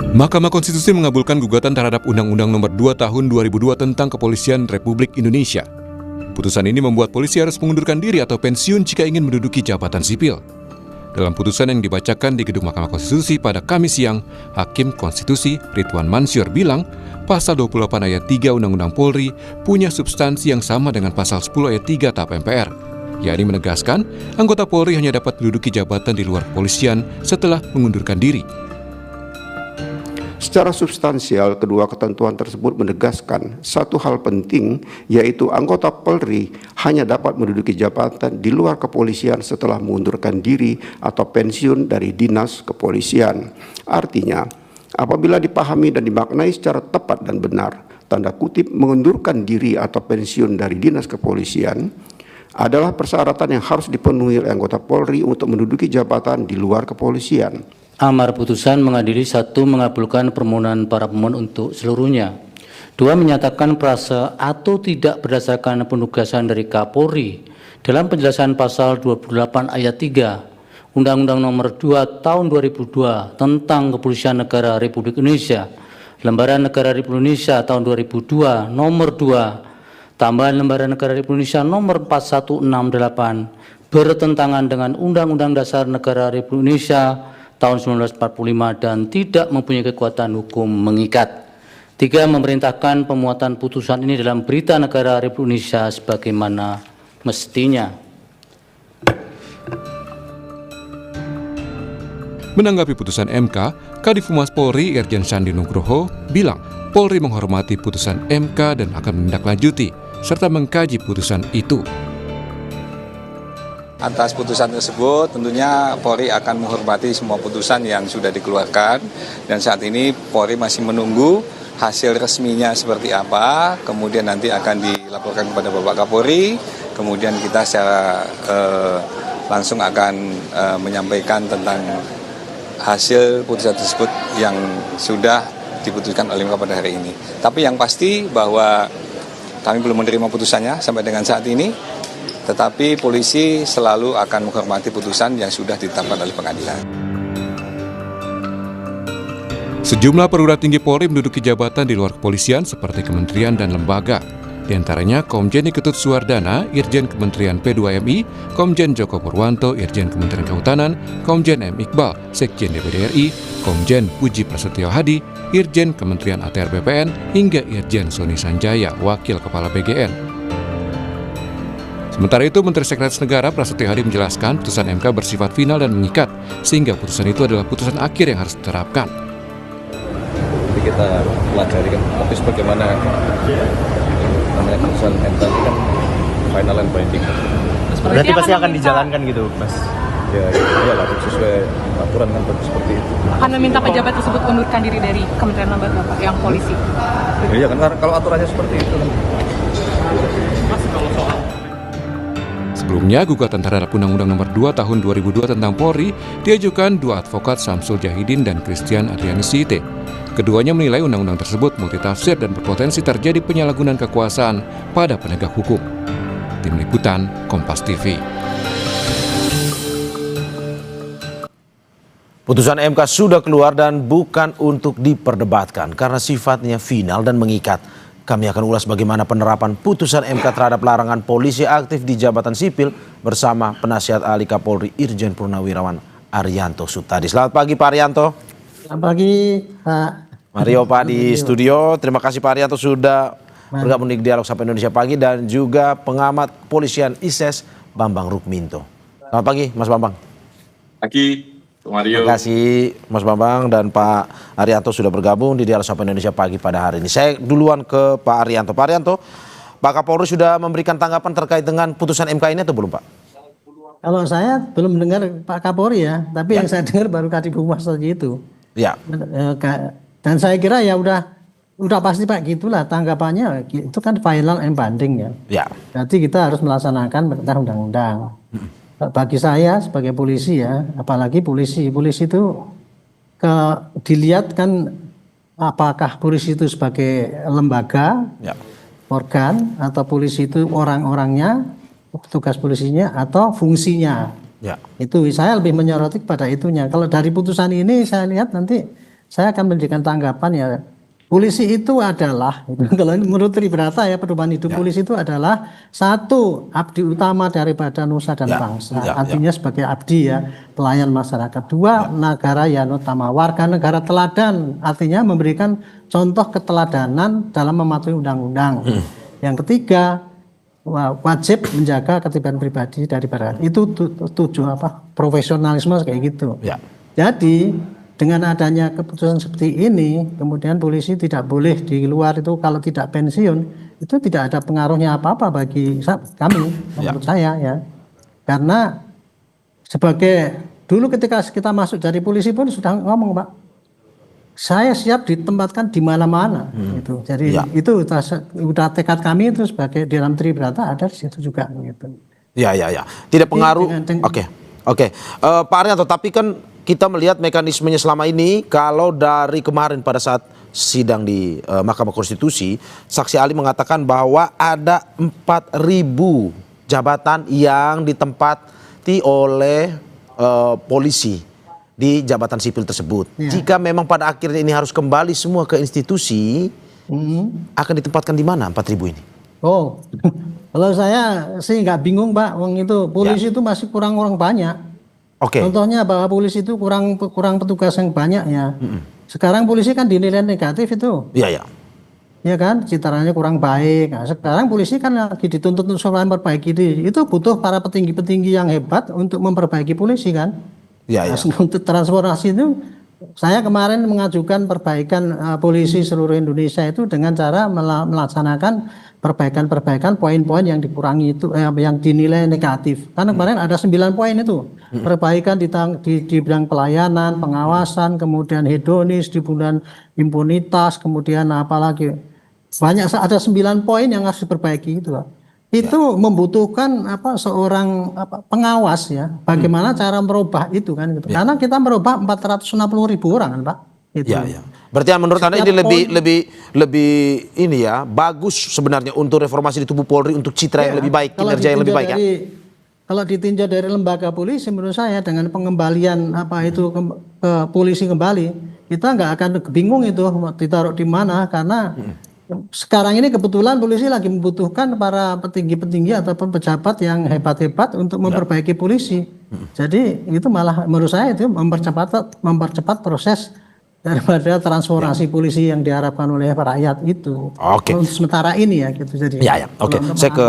Mahkamah Konstitusi mengabulkan gugatan terhadap Undang-Undang Nomor 2 Tahun 2002 tentang Kepolisian Republik Indonesia. Putusan ini membuat polisi harus mengundurkan diri atau pensiun jika ingin menduduki jabatan sipil. Dalam putusan yang dibacakan di Gedung Mahkamah Konstitusi pada Kamis siang, Hakim Konstitusi Ridwan Mansyur bilang, Pasal 28 ayat 3 Undang-Undang Polri punya substansi yang sama dengan Pasal 10 ayat 3 TAP MPR, yakni menegaskan anggota Polri hanya dapat menduduki jabatan di luar kepolisian setelah mengundurkan diri. Secara substansial, kedua ketentuan tersebut menegaskan satu hal penting, yaitu anggota Polri hanya dapat menduduki jabatan di luar kepolisian setelah mengundurkan diri atau pensiun dari dinas kepolisian. Artinya, apabila dipahami dan dimaknai secara tepat dan benar, tanda kutip mengundurkan diri atau pensiun dari dinas kepolisian adalah persyaratan yang harus dipenuhi oleh anggota Polri untuk menduduki jabatan di luar kepolisian. Amar putusan mengadili 1. Mengabulkan permohonan para pemohon untuk seluruhnya. 2. Menyatakan prase atau tidak berdasarkan penugasan dari Kapolri dalam penjelasan pasal 28 ayat 3 Undang-Undang Nomor 2 Tahun 2002 tentang Kepolisian Negara Republik Indonesia, Lembaran Negara Republik Indonesia tahun 2002 Nomor 2 tambahan Lembaran Negara Republik Indonesia Nomor 4168 bertentangan dengan Undang-Undang Dasar Negara Republik Indonesia tahun 1945 dan tidak mempunyai kekuatan hukum mengikat. 3. Memerintahkan pemuatan putusan ini dalam Berita Negara Republik Indonesia sebagaimana mestinya. Menanggapi putusan MK, Kadif Humas Polri Irjen Sandi Nugroho bilang Polri menghormati putusan MK dan akan menindaklanjuti serta mengkaji putusan itu. Atas putusan tersebut tentunya Polri akan menghormati semua putusan yang sudah dikeluarkan, dan saat ini Polri masih menunggu hasil resminya seperti apa, kemudian nanti akan dilaporkan kepada Bapak Kapolri, kemudian kita secara langsung akan menyampaikan tentang hasil putusan tersebut yang sudah diputuskan oleh MK pada hari ini. Tapi yang pasti bahwa kami belum menerima putusannya sampai dengan saat ini, tetapi polisi selalu akan menghormati putusan yang sudah ditetapkan oleh pengadilan. Sejumlah perwira tinggi Polri menduduki jabatan di luar kepolisian seperti kementerian dan lembaga. Di antaranya Komjen Ketut Suwardana, Irjen Kementerian P2MI, Komjen Joko Purwanto, Irjen Kementerian Kehutanan, Komjen M. Iqbal, Sekjen DPD RI, Komjen Puji Prasetyo Hadi, Irjen Kementerian ATR BPN, hingga Irjen Soni Sanjaya, Wakil Kepala BGN. Sementara itu, Menteri Sekretaris Negara Prasetyo Hadi menjelaskan putusan MK bersifat final dan mengikat, sehingga putusan itu adalah putusan akhir yang harus diterapkan. Jadi kita pelajari kan, tapi sebagaimana namanya putusan MK itu kan final and binding. Berarti pasti akan dijalankan gitu, Mas? Ya, iyalah sesuai aturan kan seperti itu. Akan meminta pejabat tersebut mundurkan diri dari Kementerian Lembaga Pak, yang polisi. Iya kan, kalau aturannya seperti itu kan. Sebelumnya, gugatan terhadap Undang-Undang Nomor 2 Tahun 2002 tentang Polri diajukan dua advokat Samsul Jahidin dan Christian Adrianusite. Keduanya menilai undang-undang tersebut multitafsir dan berpotensi terjadi penyalahgunaan kekuasaan pada penegak hukum. Tim Liputan, Kompas TV. Putusan MK sudah keluar dan bukan untuk diperdebatkan karena sifatnya final dan mengikat. Kami akan ulas bagaimana penerapan putusan MK terhadap larangan polisi aktif di jabatan sipil bersama penasihat ahli Kapolri Irjen Purnawirawan Arianto Sutadi. Selamat pagi Pak Arianto. Selamat pagi Pak Mario Pak di studio. Terima kasih Pak Arianto sudah bergabung di Dialog Sapa Indonesia Pagi, dan juga pengamat kepolisian ISES Bambang Rukminto. Selamat pagi Mas Bambang. Pagi. Mario. Terima kasih Mas Bambang dan Pak Arianto sudah bergabung di Dialog Sapa Indonesia Pagi pada hari ini. Saya duluan ke Pak Arianto. Pak Arianto, Pak Kapolri sudah memberikan tanggapan terkait dengan putusan MK ini atau belum Pak? Kalau saya belum dengar Pak Kapolri ya, tapi yang saya dengar baru Kadif Humas saja itu. Ya. Dan saya kira ya udah pasti Pak, gitulah tanggapannya, itu kan final and binding ya. Ya. Berarti kita harus melaksanakan perintah undang-undang. Bagi saya sebagai polisi ya, apalagi polisi itu dilihat kan apakah polisi itu sebagai lembaga, organ, atau polisi itu orang-orangnya, petugas polisinya, atau fungsinya. Itu saya lebih menyoroti kepada itunya. Kalau dari putusan ini saya lihat nanti saya akan memberikan tanggapan ya. Polisi itu adalah, kalau menurut Tribrata ya, pedoman hidup polisi itu adalah satu, abdi utama daripada nusa dan bangsa. Artinya sebagai abdi ya, pelayan masyarakat. Dua, negara yang utama, warga negara teladan. Artinya memberikan contoh keteladanan dalam mematuhi undang-undang. Yang ketiga, wajib menjaga ketertiban pribadi daripada itu profesionalisme kayak gitu. Jadi dengan adanya keputusan seperti ini, kemudian polisi tidak boleh di luar itu kalau tidak pensiun, itu tidak ada pengaruhnya apa-apa bagi kami, menurut saya ya. Karena sebagai dulu ketika kita masuk dari polisi pun sudah ngomong, Pak, saya siap ditempatkan di mana-mana gitu. Jadi itu udah tekad kami itu sebagai di dalam Tribrata ada di situ juga gitu. Ya. Tidak pengaruh. Oke. Pak Arianto, tapi kan kita melihat mekanismenya selama ini, kalau dari kemarin pada saat sidang di Mahkamah Konstitusi, saksi ahli mengatakan bahwa ada 4.000 jabatan yang ditempati oleh polisi di jabatan sipil tersebut. Jika memang pada akhirnya ini harus kembali semua ke institusi, akan ditempatkan di mana 4.000 ini? Oh, kalau saya sih nggak bingung, Pak. Wong itu polisi itu masih kurang orang banyak. Contohnya bahwa polisi itu kurang petugas yang banyak ya. Sekarang polisi kan dinilai negatif itu. Iya kan, citranya kurang baik. Nah, sekarang polisi kan lagi dituntut untuk memperbaiki diri. Itu butuh para petinggi-petinggi yang hebat untuk memperbaiki polisi kan. Nah, untuk transformasi itu, saya kemarin mengajukan perbaikan polisi seluruh Indonesia itu dengan cara melaksanakan perbaikan-perbaikan poin-poin yang dikurangi itu yang dinilai negatif. Karena kemarin ada 9 poin itu. Perbaikan di bidang pelayanan, pengawasan, kemudian hedonis, di bidang impunitas, kemudian apalagi banyak, ada 9 poin yang harus diperbaiki itu, Pak. Itu membutuhkan seorang pengawas ya. Bagaimana cara merubah itu kan gitu. Karena kita merubah 460.000 orang kan, Pak. Gitu. Berarti menurut Anda ini lebih ini ya, bagus sebenarnya untuk reformasi di tubuh Polri, untuk citra yang lebih baik, kinerja yang lebih baik ya. Kalau ditinjau dari lembaga polisi, menurut saya dengan pengembalian ke polisi kembali, kita nggak akan bingung itu ditaruh di mana, karena sekarang ini kebetulan polisi lagi membutuhkan para petinggi-petinggi ataupun pejabat yang hebat-hebat untuk memperbaiki polisi. Jadi itu malah menurut saya itu mempercepat proses daripada transformasi polisi yang diharapkan oleh rakyat itu. Sementara ini ya gitu. Jadi saya ke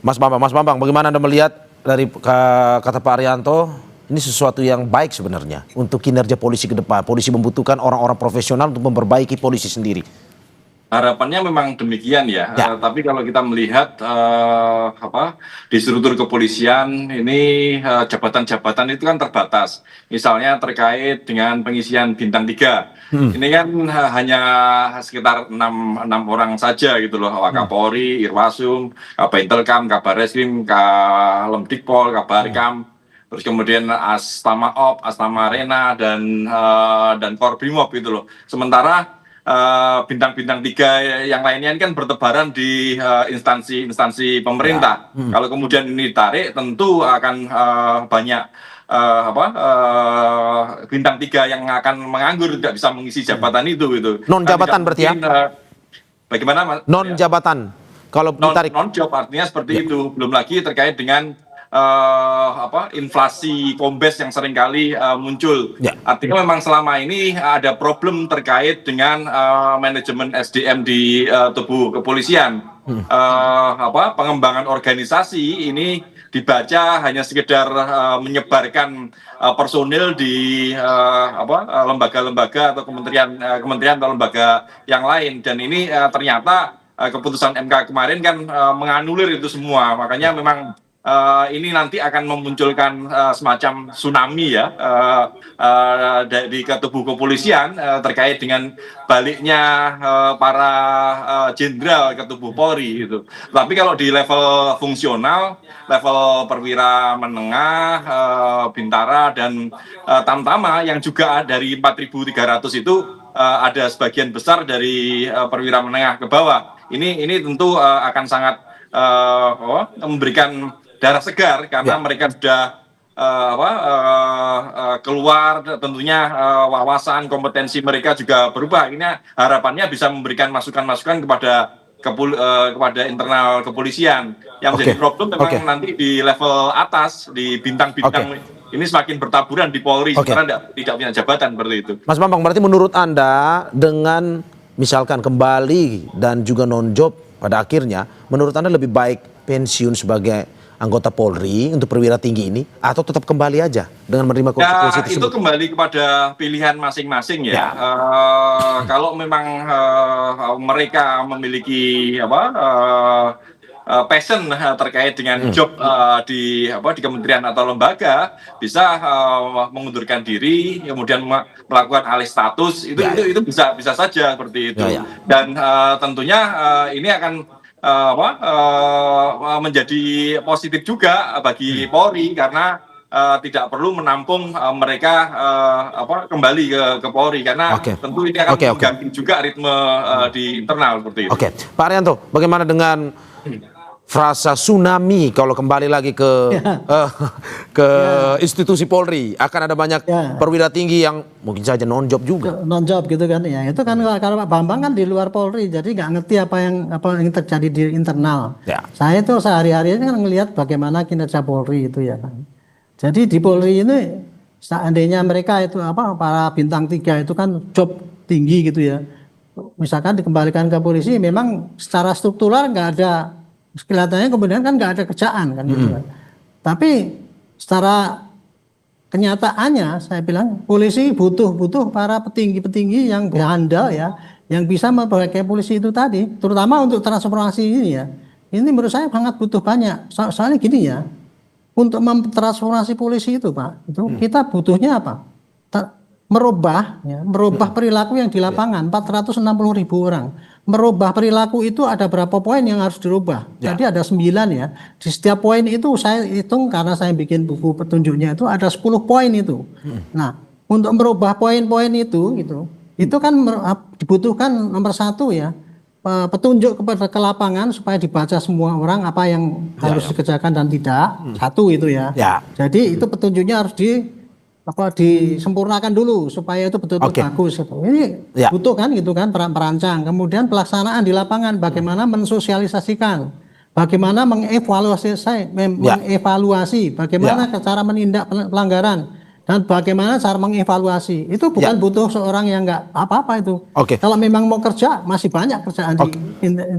Mas Bambang. Mas Bambang, bagaimana Anda melihat dari kata Pak Arianto, ini sesuatu yang baik sebenarnya untuk kinerja polisi ke depan? Polisi membutuhkan orang-orang profesional untuk memperbaiki polisi sendiri. Harapannya memang demikian ya. Tapi kalau kita melihat di struktur kepolisian ini jabatan-jabatan itu kan terbatas. Misalnya terkait dengan pengisian bintang 3. Ini kan hanya sekitar 6 orang saja gitu loh. Wakapolri, Irwasum, Kabintelkam, Kabarreskrim, Lemdikpol, Kabarkam, terus kemudian Astama-op, Astama-Arena dan Korbimob gitu loh. Sementara bintang-bintang 3 yang lainnya kan bertebaran di instansi pemerintah. Kalau kemudian ini ditarik, tentu akan banyak bintang 3 yang akan menganggur, tidak bisa mengisi jabatan itu gitu. Non jabatan berarti ya? Bagaimana Mas? Non jabatan. Kalau ditarik. Non job artinya seperti itu. Belum lagi terkait dengan inflasi kombes yang seringkali muncul. Artinya memang selama ini ada problem terkait dengan manajemen SDM di tubuh kepolisian. Pengembangan organisasi ini dibaca hanya sekedar menyebarkan personil di lembaga-lembaga atau kementerian atau lembaga yang lain, dan ini ternyata keputusan MK kemarin kan menganulir itu semua. Makanya memang ini nanti akan memunculkan semacam tsunami ya dari tubuh kepolisian terkait dengan baliknya para jenderal ke tubuh Polri gitu. Tapi kalau di level fungsional, level perwira menengah, bintara dan tamtama yang juga dari 4.300 itu ada sebagian besar dari perwira menengah ke bawah. Ini tentu akan sangat memberikan darah segar karena mereka sudah keluar, tentunya wawasan kompetensi mereka juga berubah. Ini harapannya bisa memberikan masukan-masukan kepada internal kepolisian. Yang menjadi problem memang nanti di level atas, di bintang-bintang ini semakin bertaburan di Polri karena tidak punya jabatan seperti itu. Mas Bambang, berarti menurut Anda dengan misalkan kembali dan juga non-job pada akhirnya, menurut Anda lebih baik pensiun sebagai anggota Polri untuk perwira tinggi ini atau tetap kembali aja dengan menerima konsekuensi tersebut? Itu kembali kepada pilihan masing-masing ya. Kalau memang mereka memiliki passion terkait dengan job di kementerian atau lembaga, bisa mengundurkan diri, kemudian melakukan alih status, itu bisa saja seperti itu. Dan tentunya ini akan menjadi positif juga bagi Polri karena tidak perlu menampung mereka kembali ke Polri karena tentu ini akan mengganggu juga ritme di internal seperti itu. Pak Arianto, bagaimana dengan frasa tsunami kalau kembali lagi ke institusi Polri, akan ada banyak perwira tinggi yang mungkin saja non-job juga. Non-job gitu kan ya. Itu kan kalau Pak Bambang kan di luar Polri, jadi nggak ngerti apa yang terjadi di internal. Saya itu sehari-hari kan ngelihat bagaimana kinerja Polri itu ya kan. Jadi di Polri ini seandainya mereka itu para bintang 3 itu kan job tinggi gitu ya. Misalkan dikembalikan ke polisi, memang secara struktural nggak ada, kelihatannya kemudian kan nggak ada kerjaan kan gitu kan. Tapi secara kenyataannya saya bilang polisi butuh para petinggi-petinggi yang berandal ya, yang bisa memperbaiki polisi itu tadi, terutama untuk transformasi ini ya. Ini menurut saya sangat butuh banyak. Soalnya gini ya, untuk mentransformasi polisi itu Pak, itu kita butuhnya apa? Merubah perilaku yang di lapangan, 460.000 orang. Merubah perilaku itu ada berapa poin yang harus dirubah. Jadi ada 9 ya. Di setiap poin itu saya hitung karena saya bikin buku petunjuknya itu ada 10 poin itu. Nah, untuk merubah poin-poin itu kan dibutuhkan nomor 1 ya, petunjuk ke lapangan supaya dibaca semua orang apa yang harus dikerjakan dan tidak. 1 itu ya. Jadi itu petunjuknya harus disempurnakan dulu supaya itu betul-betul bagus gitu. Ini butuh kan gitu kan perancang. Kemudian pelaksanaan di lapangan, bagaimana mensosialisasikan, bagaimana mengevaluasi, bagaimana cara menindak pelanggaran, dan bagaimana cara mengevaluasi. Itu bukan butuh seorang yang nggak apa-apa itu. Kalau memang mau kerja, masih banyak kerjaan di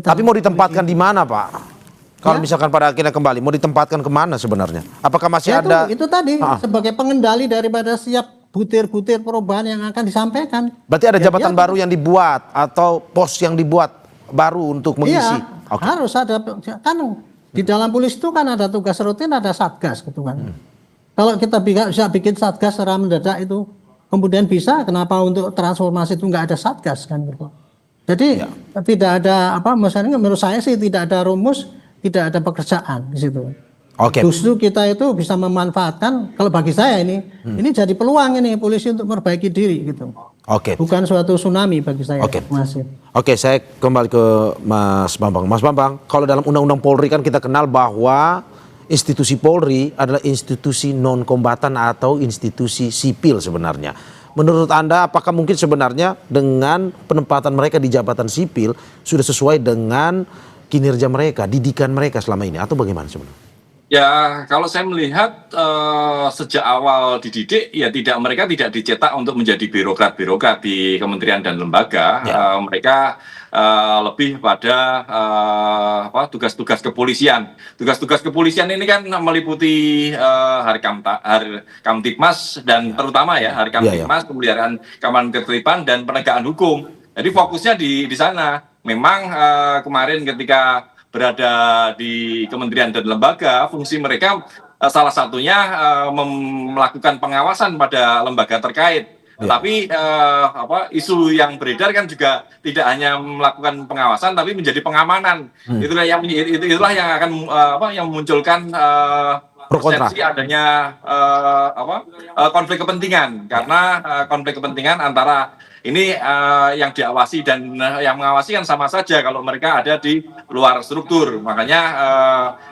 Tapi mau ditempatkan di mana Pak? Kalau misalkan pada akhirnya kembali, mau ditempatkan kemana sebenarnya? Apakah masih ada? Itu tadi sebagai pengendali daripada setiap butir-butir perubahan yang akan disampaikan. Berarti ada jabatan baru yang dibuat atau pos yang dibuat baru untuk mengisi? Harus ada. Kan di dalam polisi itu kan ada tugas rutin, ada satgas gitu kan. Kalau kita bisa bikin satgas secara mendadak itu, kemudian bisa, kenapa untuk transformasi itu nggak ada satgas kan gitu. Jadi tidak ada misalnya menurut saya sih tidak ada rumus, tidak ada pekerjaan di situ. Justru kita itu bisa memanfaatkan, kalau bagi saya ini jadi peluang ini polisi untuk memperbaiki diri gitu. Bukan suatu tsunami bagi saya. Saya kembali ke Mas Bambang. Mas Bambang, kalau dalam Undang-Undang Polri kan kita kenal bahwa institusi Polri adalah institusi non kombatan atau institusi sipil sebenarnya. Menurut Anda, apakah mungkin sebenarnya dengan penempatan mereka di jabatan sipil sudah sesuai dengan kinerja mereka, didikan mereka selama ini, atau bagaimana sebenarnya? Ya, kalau saya melihat sejak awal dididik, ya mereka tidak dicetak untuk menjadi birokrat-birokrat di kementerian dan lembaga. Mereka lebih pada tugas-tugas kepolisian. Tugas-tugas kepolisian ini kan meliputi Kamtipmas dan terutama Hari Kamtipmas, pemeliharaan keamanan ketertiban dan penegakan hukum. Jadi fokusnya di sana. Memang kemarin ketika berada di kementerian dan lembaga, fungsi mereka salah satunya melakukan pengawasan pada lembaga terkait. Tapi isu yang beredar kan juga tidak hanya melakukan pengawasan, tapi menjadi pengamanan. Itulah yang akan yang memunculkan persepsi adanya konflik kepentingan, karena konflik kepentingan antara ini yang diawasi dan yang mengawasi kan sama saja kalau mereka ada di luar struktur. Makanya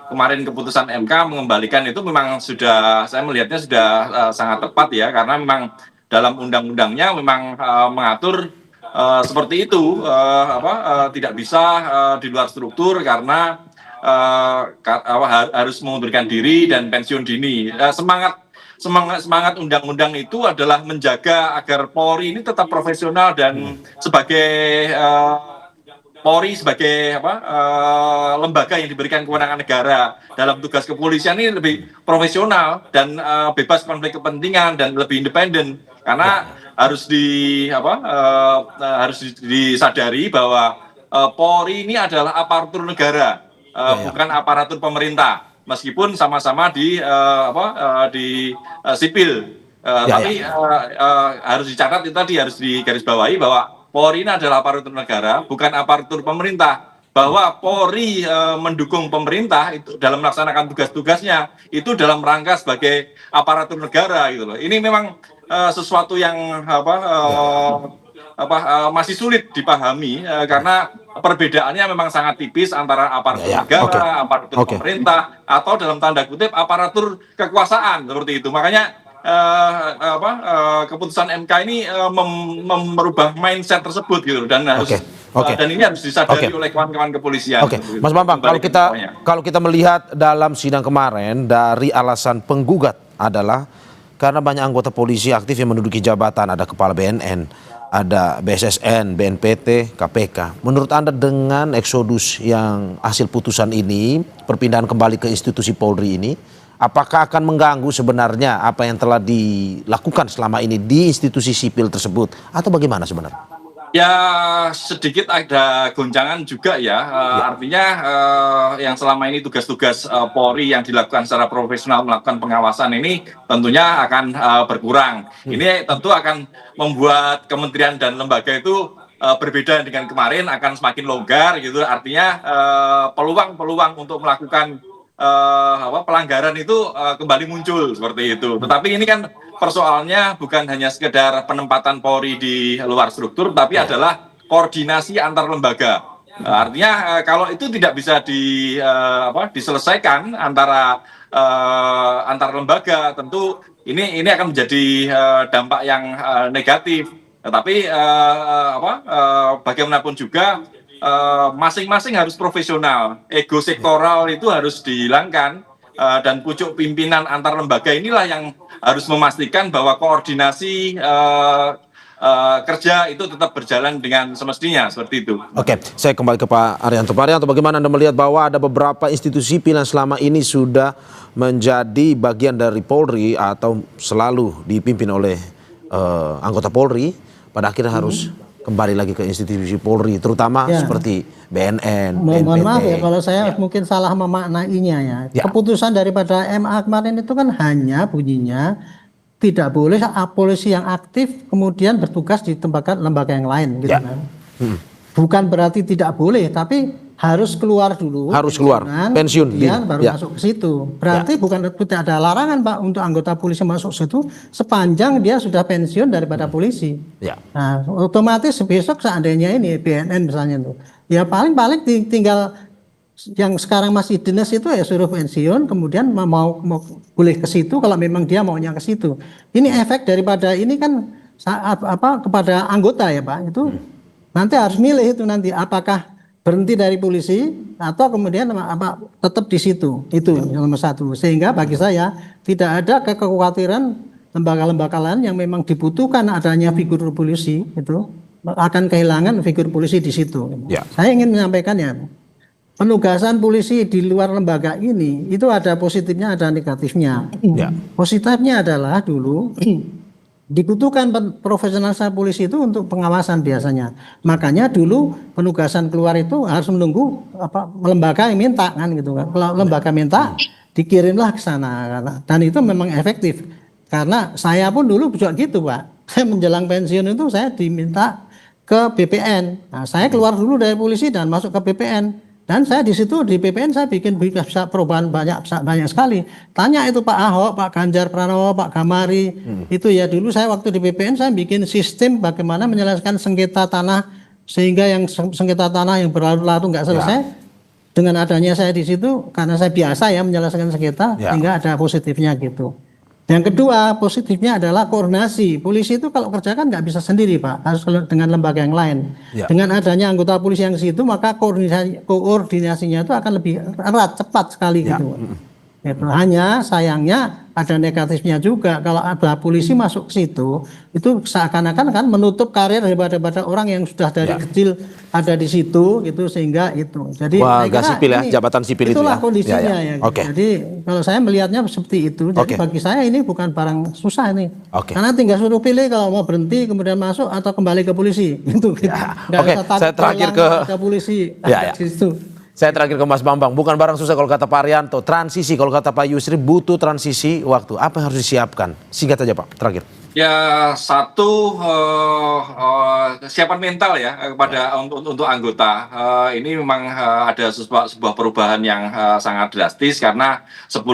kemarin keputusan MK mengembalikan itu memang sudah, saya melihatnya sudah sangat tepat ya, karena memang dalam undang-undangnya memang mengatur seperti itu, tidak bisa di luar struktur karena harus mengundurkan diri dan pensiun dini. Semangat undang-undang itu adalah menjaga agar Polri ini tetap profesional dan sebagai Polri sebagai lembaga yang diberikan kewenangan negara dalam tugas kepolisian ini lebih profesional dan bebas konflik kepentingan dan lebih independen, karena harus disadari bahwa Polri ini adalah aparatur negara, bukan aparatur pemerintah. Meskipun sama-sama di sipil, tapi harus dicatat itu tadi, harus digarisbawahi bahwa Polri ini adalah aparatur negara, bukan aparatur pemerintah. Bahwa Polri mendukung pemerintah itu dalam melaksanakan tugas-tugasnya itu dalam rangka sebagai aparatur negara gitu loh. Ini memang sesuatu yang masih sulit dipahami karena perbedaannya memang sangat tipis antara aparatur negara, aparatur pemerintah, atau dalam tanda kutip aparatur kekuasaan seperti itu. Makanya keputusan MK ini merubah mindset tersebut gitu, dan harus dan ini harus disadari oleh kawan-kawan kepolisian. Mas Bambang, kalau kita melihat dalam sidang kemarin, dari alasan penggugat adalah karena banyak anggota polisi aktif yang menduduki jabatan, ada kepala BNN, ada BSSN, BNPT, KPK. Menurut Anda dengan eksodus yang hasil putusan ini, perpindahan kembali ke institusi Polri ini, apakah akan mengganggu sebenarnya apa yang telah dilakukan selama ini di institusi sipil tersebut, atau bagaimana sebenarnya? Ya, sedikit ada goncangan juga ya. Artinya yang selama ini tugas-tugas Polri yang dilakukan secara profesional melakukan pengawasan ini tentunya akan berkurang. Ini tentu akan membuat kementerian dan lembaga itu berbeda dengan kemarin, akan semakin longgar gitu. Artinya peluang-peluang untuk melakukan pelanggaran itu kembali muncul seperti itu. Tetapi ini kan persoalannya bukan hanya sekedar penempatan Polri di luar struktur, tapi adalah koordinasi antar lembaga. Artinya kalau itu tidak bisa diselesaikan antara antar lembaga, tentu ini akan menjadi dampak yang negatif. Tetapi bagaimanapun juga masing-masing harus profesional, ego sektoral itu harus dihilangkan, dan pucuk pimpinan antar lembaga inilah yang harus memastikan bahwa koordinasi kerja itu tetap berjalan dengan semestinya, seperti itu. Oke, saya kembali ke Pak Arianto. Pak Arianto, bagaimana Anda melihat bahwa ada beberapa institusi sipil yang selama ini sudah menjadi bagian dari Polri atau selalu dipimpin oleh anggota Polri, pada akhirnya harus kembali lagi ke institusi Polri, terutama seperti BNN, BNPT. Mohon maaf ya kalau saya mungkin salah memaknainya ya. Keputusan daripada MA kemarin itu kan hanya bunyinya tidak boleh polisi yang aktif kemudian bertugas di tempat lembaga yang lain gitu kan. Bukan berarti tidak boleh, tapi harus keluar dulu. Harus keluar, pensiun. Kemudian baru masuk ke situ. Berarti bukan tidak ada larangan Pak untuk anggota polisi masuk ke situ sepanjang dia sudah pensiun daripada polisi. Nah, otomatis besok seandainya ini BNN misalnya tuh, ya paling tinggal yang sekarang masih dinas itu ya suruh pensiun, kemudian mau boleh ke situ kalau memang dia maunya ke situ. Ini efek daripada ini kan kepada anggota ya Pak, itu nanti harus milih itu nanti apakah berhenti dari polisi atau kemudian tetap di situ. Itu nomor satu. Sehingga bagi saya tidak ada kekhawatiran lembaga-lembaga lain yang memang dibutuhkan adanya figur polisi itu akan kehilangan figur polisi di situ. Saya ingin menyampaikan ya, penugasan polisi di luar lembaga ini itu ada positifnya, ada negatifnya. Positifnya adalah dulu dibutuhkan profesionalisasi polisi itu untuk pengawasan biasanya. Makanya dulu penugasan keluar itu harus menunggu lembaga yang minta kan gitu kan. Kalau lembaga minta dikirimlah ke sana, dan itu memang efektif. Karena saya pun dulu juga gitu Pak. Saya menjelang pensiun itu saya diminta ke BPN. Nah, saya keluar dulu dari polisi dan masuk ke BPN. Dan saya di situ di BPN saya bikin bisa perubahan banyak sekali. Tanya itu Pak Ahok, Pak Ganjar Pranowo, Pak Gamari. Itu ya dulu saya waktu di BPN saya bikin sistem bagaimana menyelesaikan sengketa tanah sehingga yang sengketa tanah yang berlarut-larut nggak selesai. Dengan adanya saya di situ karena saya biasa ya menyelesaikan sengketa sehingga ada positifnya gitu. Yang kedua positifnya adalah koordinasi. Polisi itu kalau kerja kan nggak bisa sendiri Pak, harus dengan lembaga yang lain. Dengan adanya anggota polisi yang di situ maka koordinasinya itu akan lebih erat, cepat sekali gitu. Itu hanya sayangnya ada negatifnya juga kalau ada polisi masuk ke situ itu seakan-akan kan menutup karir daripada orang yang sudah dari kecil ada di situ gitu sehingga itu. Jadi sipil ya, jabatan sipil itulah itu ya. Kondisinya ya. Gitu. Jadi kalau saya melihatnya seperti itu. Jadi bagi saya ini bukan barang susah ini. Karena tinggal suruh pilih kalau mau berhenti kemudian masuk atau kembali ke polisi gitu. Saya terakhir ke polisi di situ. Saya terakhir ke Mas Bambang, bukan barang susah kalau kata Pak Arianto, transisi kalau kata Pak Yusri butuh transisi waktu. Apa yang harus disiapkan? Singkat saja Pak, terakhir. Ya satu kesiapan mental ya kepada untuk anggota. Ini memang ada sebuah perubahan yang sangat drastis karena 10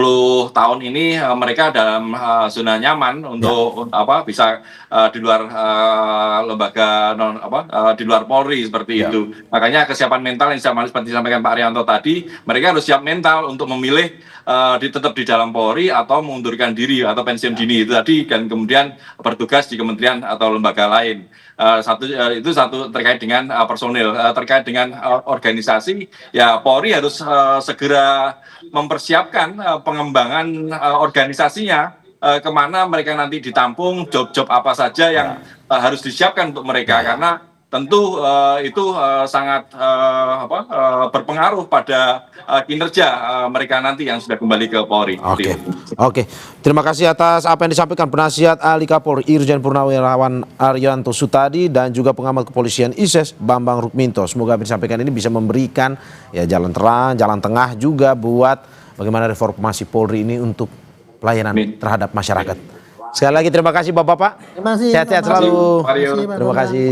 tahun ini mereka dalam zona nyaman untuk bisa di luar lembaga di luar Polri seperti itu. Makanya kesiapan mental yang seperti disampaikan Pak Arianto tadi, mereka harus siap mental untuk memilih tetap di dalam Polri atau mengundurkan diri atau pensiun dini itu tadi dan kemudian bertugas di kementerian atau lembaga lain. Itu satu terkait dengan personil, terkait dengan organisasi ya Polri harus segera mempersiapkan pengembangan organisasinya kemana mereka nanti ditampung, job-job apa saja yang harus disiapkan untuk mereka karena tentu itu sangat berpengaruh pada kinerja mereka nanti yang sudah kembali ke Polri. Oke. Terima kasih atas apa yang disampaikan penasihat ahli Kapolri Irjen Purnawirawan Arianto Sutadi dan juga pengamat kepolisian ISES Bambang Rukminto. Semoga apa yang disampaikan ini bisa memberikan ya jalan terang, jalan tengah juga buat bagaimana reformasi Polri ini untuk pelayanan terhadap masyarakat. Sekali lagi terima kasih Bapak-bapak. Terima kasih. Sehat-sehat selalu. Mario. Terima kasih.